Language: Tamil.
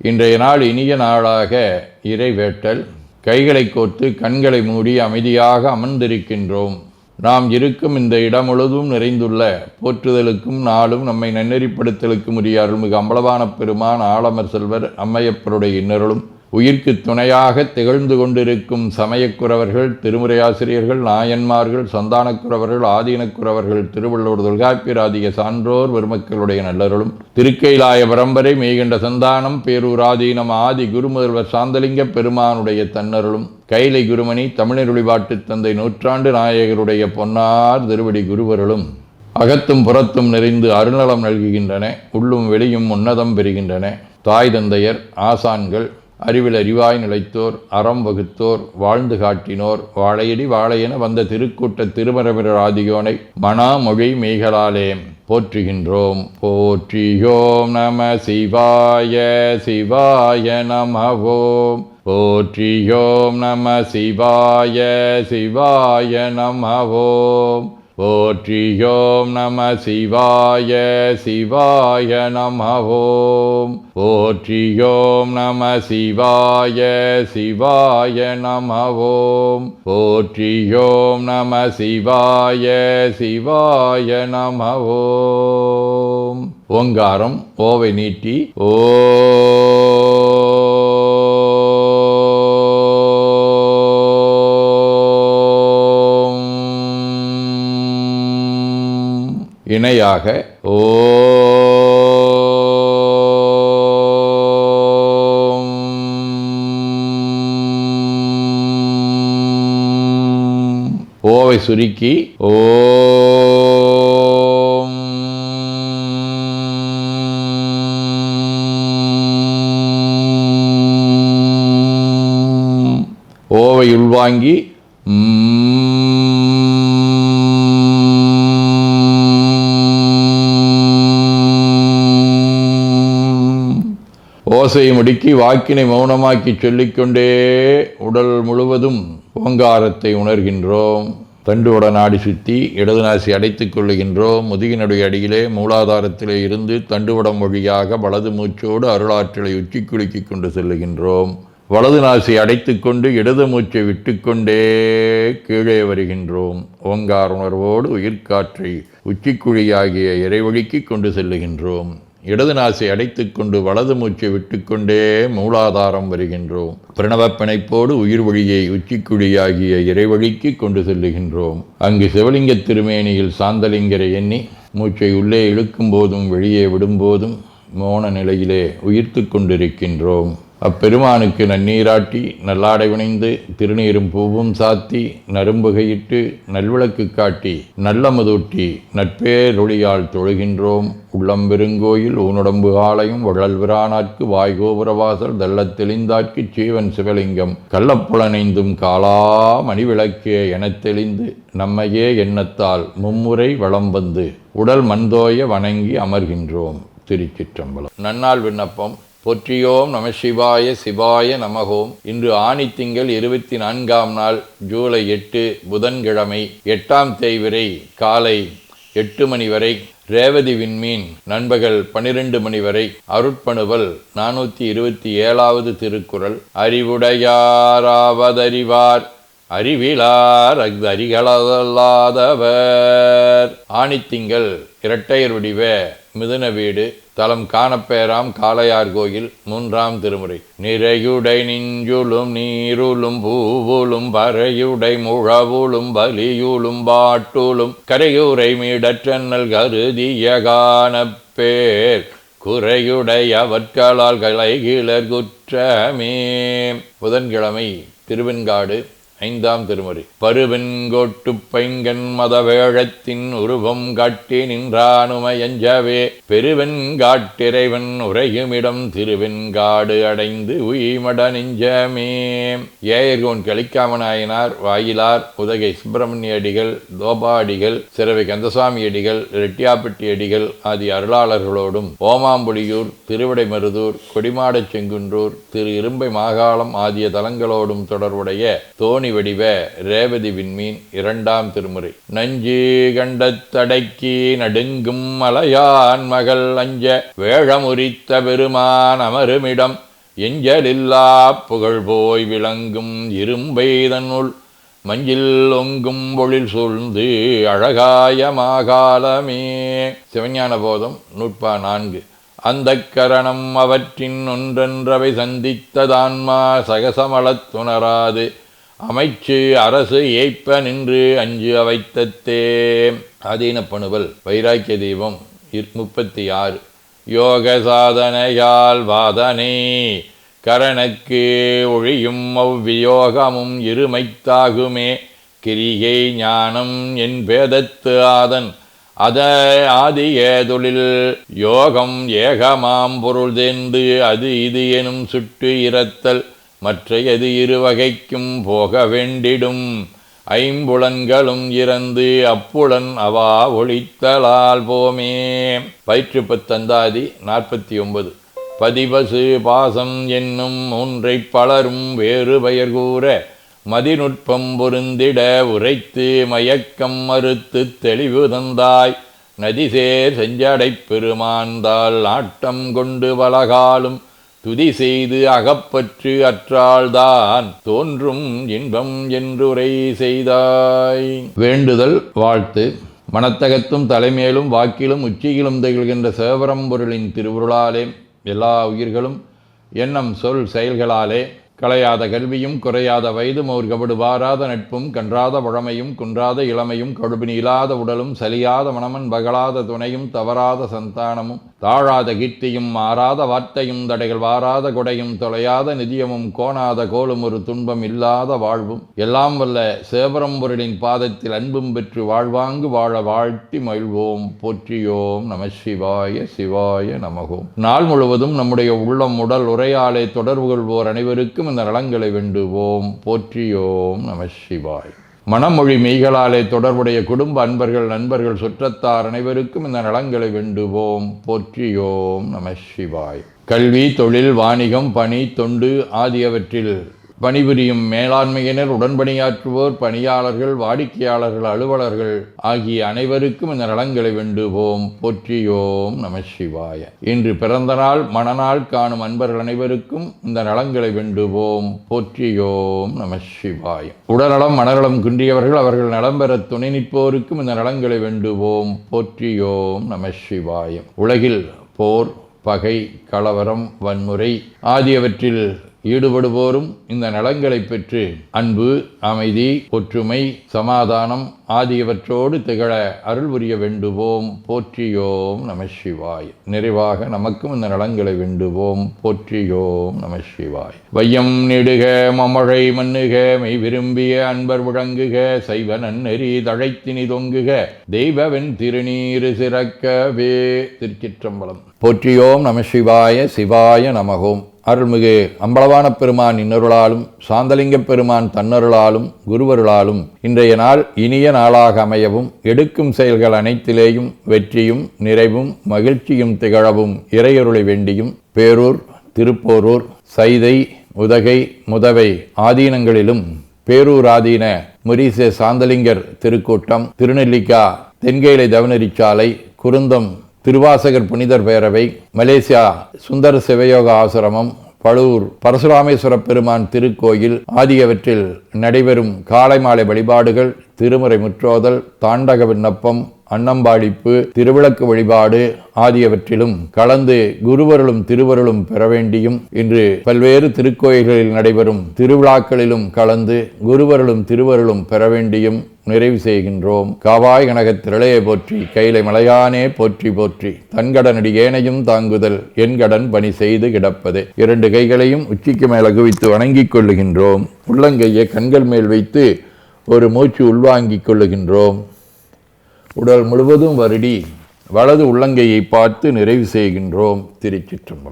இன்றைய நாள் இனிய நாளாக இறைவேட்டல். கைகளை கோர்த்து கண்களை மூடி அமைதியாக அமர்ந்திருக்கின்றோம். நாம் இருக்கும் இந்த இடம் முழுதும் நிறைந்துள்ள போற்றுதலுக்கும் நாளும் நம்மை நன்னெறிப்படுத்தலுக்கும் உரிய அருள்மிகு அம்பலவான பெருமான் ஆலமர் செல்வர் அம்மையப்பருடைய இன்னருளும் உயிர்க்கு துணையாக திகழ்ந்து கொண்டிருக்கும் சமயக்குறவர்கள், திருமுறையாசிரியர்கள், நாயன்மார்கள், சந்தானக்குறவர்கள், ஆதீனக்குறவர்கள், திருவள்ளுவர் தொல்காப்பியராதிய சான்றோர் பெருமக்களுடைய நல்லருளும் திருக்கைலாய பரம்பரை மெய்கண்ட சந்தானம் பேரூராதீனம் ஆதி குருமுதல்வர் சாந்தலிங்க பெருமானுடைய தன்னருளும் கைலை குருமணி தமிழருளிபாட்டு தந்தை நூற்றாண்டு நாயகருடைய பொன்னார் திருவடி குருவருளும் அகத்தும் புறத்தும் நிறைந்து அருநலம் நல்குகின்றன. உள்ளும் வெளியும் உன்னதம் பெறுகின்றன. தாய் தந்தையர், ஆசான்கள், அறிவில் அறிவாய் நிலைத்தோர், அறம் வகுத்தோர், வாழ்ந்து காட்டினோர், வாழையடி வாழையென வந்த திருக்கூட்ட திருமரபிரர் ஆதியோனை மனாமொழி மெய்களாலே போற்றுகின்றோம். போற்றியோம் நம சிவாய சிவாய நமவோம். போற்றியோம் நம சிவாய சிவாய நமவோம். போற்றியோம் நம சிவாய சிவாய நமவோம். போற்றியோம் நம சிவாய சிவாய நமவோம். போற்றியோம் நம சிவாய சிவாய நமவோம். ஓங்காரம் ஓவை நீட்டி ஓ இணையாக ஓம். ஓவை சுருக்கி ஓம். ஓவை உள்வாங்கி ஓசையை முடுக்கி வாக்கினை மௌனமாக்கி சொல்லிக்கொண்டே உடல் முழுவதும் ஓங்காரத்தை உணர்கின்றோம். தண்டுவட நாடி சுற்றி இடது நாசி அடைத்துக் கொள்ளுகின்றோம். முதுகினுடைய அடியிலே மூலாதாரத்திலே இருந்து தண்டுவடம் வழியாக வலது மூச்சோடு அருளாற்றலை உச்சி குலுக்கி கொண்டு செல்லுகின்றோம். வலது நாசி அடைத்து கொண்டு இடது மூச்சை விட்டுக்கொண்டே கீழே வருகின்றோம். ஓங்கார உணர்வோடு உயிர்காற்றை உச்சிக்குழியாகிய இறைவழிக்கு கொண்டு செல்லுகின்றோம். இடது நாசை அடைத்து கொண்டு வலது மூச்சை விட்டுக்கொண்டே மூலாதாரம் வருகின்றோம். பிரணவ பிணைப்போடு உயிர் வழியை உச்சிக்குழியாகிய இறைவழிக்கு கொண்டு செல்லுகின்றோம். அங்கு சிவலிங்க திருமேனியில் சாந்தலிங்கரை எண்ணி மூச்சை உள்ளே இழுக்கும் போதும் வெளியே விடும்போதும் மோன நிலையிலே உயிர்த்து கொண்டிருக்கின்றோம். அப்பெருமானுக்கு நன்னீராட்டி நல்லாடை வினைந்து திருநீரும் பூவும் சாத்தி நரும்புகையிட்டு நல்விளக்கு காட்டி நல்லமுதூட்டி நட்பேரொளியால் தொழுகின்றோம். உள்ளம் பெருங்கோயில் ஊனுடம்பு ஆலயம் வள்ளல்விரானார்க்கு வாய்கோபுரவாசல் தெள்ளத் தெளிந்தார்க்கு சீவன் சிவலிங்கம் கள்ளப்புலனைந்தும் காலா மணிவிளக்கே எனத் தெளிந்து நம்மையே எண்ணத்தால் மும்முறை வளம் வந்து உடல் மண்தோய வணங்கி அமர்கின்றோம். திருச்சிற்றம்பலம். நன்னாள் விண்ணப்பம். போற்றியோம் நம சிவாய சிவாய நமகோம். இன்று ஆணித்திங்கள் 24ஆம் நாள் ஜூலை 8 புதன்கிழமை 8ஆம் தேய்விரை காலை 8 மணி வரை ரேவதி விண்மீன் நண்பகல் 12 மணி வரை அருட்பணுவல் 427வது திருக்குறள். அறிவுடையாராவதறிவார் அறிவிலார் அரிகளல்லாதவர். ஆணித்திங்கள் இரட்டையர் வடிவ மிதுன வீடு. தலம் காணப்பேராம் காளையார் கோயில். 3ஆம் திருமுறை. நிறையுடை நெஞ்சுளும் நீருளும் பூவுளும் பறையுடை முழவுளும் பலியுளும் பாட்டுளும் கரையுரை மீடற்றன்னல் கருதிய காணப்பேர் குறையுடை அவற்களால் கலைகிளர் குற்றமே. புதன்கிழமை திருவெண்காடு. 5ஆம் திருமுறை. பருவெண்கோட்டு பைங்கன் மதவேழத்தின் உருவம் காட்டி நின்றானுமயஞ்சவே பெருவெண்காட்டிறைவன் உரையுமிடம் திருவெண்காடு அடைந்து உய்மட நெஞ்சமே. ஏயர்கோன் கலிக்காமநாயனார், வாயிலார், உதகை சுப்பிரமணிய அடிகள், தோபாடிகள், சிறவை கந்தசாமி அடிகள், ரெட்டியாப்பட்டி அடிகள் ஆதி அருளாளர்களோடும் ஓமாம்புலியூர், திருவிடைமருதூர், கொடிமாடச் செங்குன்றூர், திரு இரும்பை மாகாளம் ஆகிய தலங்களோடும் தொடர்புடைய தோணி வடிவ ரேவதி விண்மீன். 2ஆம் திருமுறை. நஞ்சு கண்டத்தடக்கி நடுங்கும் மலையான் மகள் அஞ்ச வேழமுரித்த பெருமான் அமருமிடம் எஞ்சலில்லா புகழ் போய் விளங்கும் இரும்பை தன்னுள் மஞ்சில் ஒங்கும் பொழில் சூழ்ந்து அழகாய மாகாலமே. சிவஞான போதம் 104. அந்த கரணம் அவற்றின் ஒன்றென்றவை சந்தித்ததான்மா சகசமளத்துணராது அமைச்சு அரசு ஏய்ப்ப நின்று அஞ்சு அவைத்தத்தே. ஆதீனப்பணுவல் வைராக்கிய தீபம் 36. யோக சாதனையால் வாதனை கரணக்கு ஒழியும் அவ்வியோகமும் இருமைத்தாகுமே. கிரிகை ஞானம் என் பேதத்து ஆதன் அத ஆதிய தொழில் யோகம் ஏகமாம் பொருள் தேர்ந்து அது இது எனும் சுட்டு இரத்தல் மற்றையது இருவகைக்கும் போக வேண்டிடும். ஐம்புலன்களும் இறந்து அப்புலன் அவா ஒழித்தலால் போமே. பயிற்று பத்தந்தாதி 49. பதிபசு பாசம் என்னும் ஒன்றை பலரும் வேறு பெயர் கூற மதிநுட்பம் பொருந்திட உரைத்து மயக்கம் மறுத்து தெளிவு தந்தாய். நதிசேர் செஞ்சடைப் பெருமாந்தால் நாட்டம் கொண்டு பலகாலும் துதி செய்து அகப்பற்று அற்றால்தான் தோன்றும் இன்பம் என்றுரை செய்தாய். வேண்டுதல் வாழ்த்து. மனத்தகத்தும் தலைமேலும் வாக்கிலும் உச்சியிலும் திகழ்கின்ற சிவபரம்பொருளின் திருவுருளாலே எல்லா உயிர்களும் எண்ணம் சொல் செயல்களாலே களையாத கல்வியும் குறையாத வயதும் ஒரு கபடு வாராத நட்பும் கன்றாத பழமையும் குன்றாத இளமையும் கடுபினி இல்லாத உடலும் சலியாத மனமன் பகலாத துணையும் தவறாத சந்தானமும் தாழாத கீர்த்தியும் மாறாத வார்த்தையும் தடைகள் வாராத கொடையும் தொலையாத நிதியமும் கோணாத கோலும் ஒரு துன்பம் இல்லாத வாழ்வும் எல்லாம் வல்ல சிவபரம்பொருளின் பாதத்தில் அன்பும் பெற்று வாழ்வாங்கு வாழ வாழ்த்தி மகிழ்வோம். போற்றியோம் நம சிவாய சிவாய நமகோம். நாள் முழுவதும் நம்முடைய உள்ளம் உடல் உரையாலே தொடர்பு கொள்வோர் அனைவருக்கும் இந்த நலங்களை வேண்டுவோம். போற்றியோம் நம சிவாய். மனமொழி மெய்களாலே தொடர்புடைய குடும்ப அன்பர்கள் நண்பர்கள் சுற்றத்தார் அனைவருக்கும் இந்த நலங்களை வேண்டுவோம். போற்றியோம் நம சிவாய். கல்வி தொழில் வாணிகம் பணி தொண்டு ஆகியவற்றில் பணிபுரியும் மேலாண்மையினர் உடன்பணியாற்றுவோர் பணியாளர்கள் வாடிக்கையாளர்கள் அலுவலர்கள் ஆகிய அனைவருக்கும் இந்த நலங்களை வேண்டுவோம். போற்றியோம் நம சிவாய. இன்று பிறந்த நாள் மணநாள் காணும் அன்பர்கள் அனைவருக்கும் இந்த நலங்களை வேண்டுவோம். போற்றியோம் நம சிவாய. உடல்நலம் மனநலம் குன்றியவர்கள் அவர்கள் நலம் பெற துணை நிற்போருக்கும் இந்த நலங்களை வேண்டுவோம். போற்றியோம் நம சிவாய. உலகில் போர் பகை கலவரம் வன்முறை ஆகியவற்றில் ஈடுபடுவோரும் இந்த நலங்களை பெற்று அன்பு அமைதி ஒற்றுமை சமாதானம் ஆகியவற்றோடு திகழ அருள் புரிய வேண்டுவோம். போற்றியோம் நம சிவாய். நிறைவாக நமக்கும் இந்த நலங்களை வேண்டுவோம். போற்றியோம் நம சிவாய். வையம் நெடுக மமழை மண்ணுக மெய் விரும்பிய அன்பர் முழங்குக சைவ நன்னெறி தழைத்தினி தொங்குக தெய்வவென் திருநீரு சிறக்கவே. திருச்சிற்றம்பலம். போற்றியோம் நம சிவாய சிவாய நமகோம். அருள்மிகு அம்பலவான பெருமான் இன்னருளாலும் சாந்தலிங்க பெருமான் தன்னருளாலும் குருவருளாலும் இன்றைய நாள் இனிய நாளாக அமையவும் எடுக்கும் செயல்கள் அனைத்திலேயும் வெற்றியும் நிறைவும் மகிழ்ச்சியும் திகழவும் இறையருளை வேண்டியும் பேரூர் திருப்போரூர் சைதை உதகை முதவை ஆதீனங்களிலும் பேரூர் ஆதீன முரீச சாந்தலிங்கர் திருக்கூட்டம் திருநெல்லிக்கா தென்கேலை தவனரிச்சாலை குருந்தம் திருவாசகர் புனிதர் பேரவை மலேசியா சுந்தர சிவயோக ஆசிரமம் பழூர் பரசுராமேஸ்வர பெருமான் திருக்கோயில் ஆகியவற்றில் நடைபெறும் காலை மாலை வழிபாடுகள் திருமுறை முற்றோதல் தாண்டக விண்ணப்பம் அன்னம்பாடிப்பு திருவிளக்கு வழிபாடு ஆகியவற்றிலும் கலந்து குருவருளும் திருவருளும் பெற வேண்டியும் இன்று பல்வேறு திருக்கோயில்களில் நடைபெறும் திருவிழாக்களிலும் கலந்து குருவருளும் திருவருளும் பெற வேண்டியும் நிறைவு செய்கின்றோம். காவாய் கனகத்திரளையை போற்றி கைலை மலையானே போற்றி போற்றி தன்கடனடி ஏனையும் தாங்குதல் என் கடன் பணி செய்து கிடப்பது. 2 கைகளையும் உச்சிக்கு மேல் குவித்து வணங்கிக் கொள்ளுகின்றோம். உள்ளங்கையை கண்கள் மேல் வைத்து ஒரு மூச்சு உள்வாங்கிக் கொள்ளுகின்றோம். உடல் முழுவதும் வருடி வலது உள்ளங்கையை பார்த்து நிறைவு செய்கின்றோம். திருச்சிற்றம்பலம்.